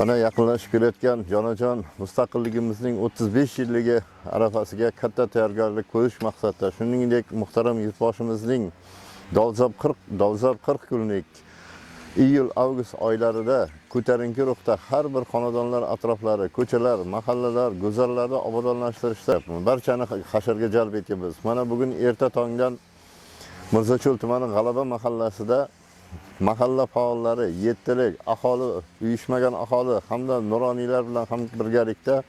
Mana yaqinlashib kelayotgan Jonajon mustaqilligimizning 35 yilligi arafasiga katta tayyorgarlik ko'rish maqsadida, shuningdek muhtaram yurtboshimizning dolzarb 40 kunlik iyul-avgust oylarida ko'tarinki ruhda har bir xonadonlar atroflari, ko'chalar, mahallalar, guzarlarda obodonlashtirishda barchani hasharga jalb etamiz. Mana bugun erta tongdan Mirzacho'l tumani G'alaba mahallasida mahalla faollari, yettilik, aholi, uyushmagan aholi hamda nuroniylar bilan ham birgalikda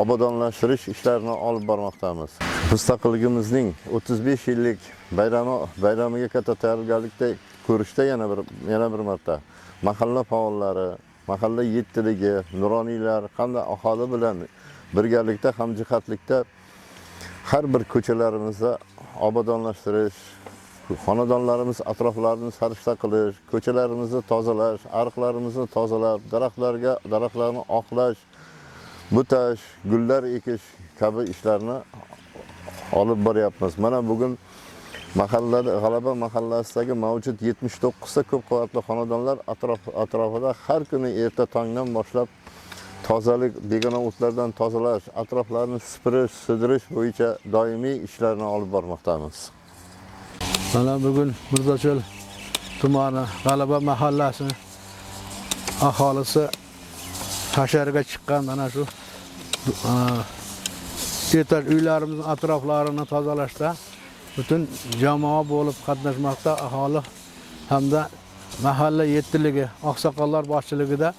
obodonlashtirish ishlarini olib bormoqdamiz. Mustaqilligimizning 35 yillik bayramiga katta tayyorgarlikda ko'rishda yana bir marta mahalla faollari, mahalla yettiligi, nuroniylar hamda aholi bilan birgalikda hamjihatlikda har bir ko'chalarimizda obodonlashtirish, xonadonlarimiz atroflarini sarishta qilish, ko'chalarimizni tozalash, ariqlarimizni tozalab, daraxtlarni oqlash, butash, gullar ekish kabi ishlarni olib boryapmiz. Mana bugun G'alaba mahallasidagi mavjud 79 ta ko'p qavatli xonadonlar atrofida har kuni erta tongdan boshlab tozalik, begona o'tlardan tozalash, atroflarni supurish, sidirish bo'yicha doimiy ishlarni olib bormoqdamiz. Mana bugun Mirzacho'l tumani G'alaba mahallasi aholisi hasharga chiqqan mana shu etaj uylarimizning atroflarini tozalashda butun jamoa bo'lib qatnashmoqda aholi hamda mahalla yettiligi, oqsoqollar boshchiligida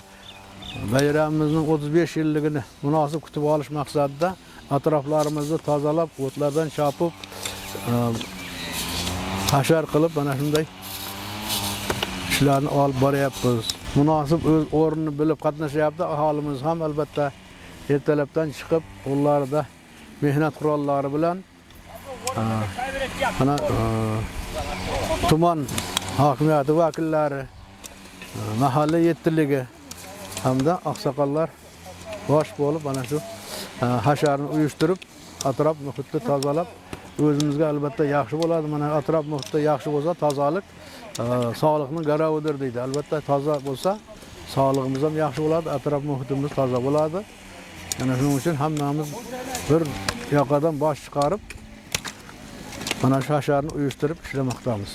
bayramimizning 35 yilligini munosib kutib olish maqsadida atroflarimizni tozalab, o'tlardan chopib, hashar qilib mana shunday ishlarni olib boryapmiz. Munosib o'z o'rnini bilib qatnashyapti. Aholimiz ham albatta ertalabdan chiqib, qo'llarida mehnat qurollari bilan mana tuman hokimiyati vakillari, mahalla yettiligi hamda oqsoqollar bosh bo'lib mana shu hasharni uyushtirib, atrof muhitni tozalab, o'zimizga albatta yaxshi bo'ladi. Mana atrof muhitda yaxshi bo'lsa, tozalik sog'liqning garovidir deydi. Albatta toza bo'lsa, sog'lig'imiz ham yaxshi bo'ladi, atrof muhitimiz toza bo'ladi. Mana shuning uchun hammamiz bir yoqadan bosh chiqarib mana shu hasharni uyushtirib ishlamoqdamiz.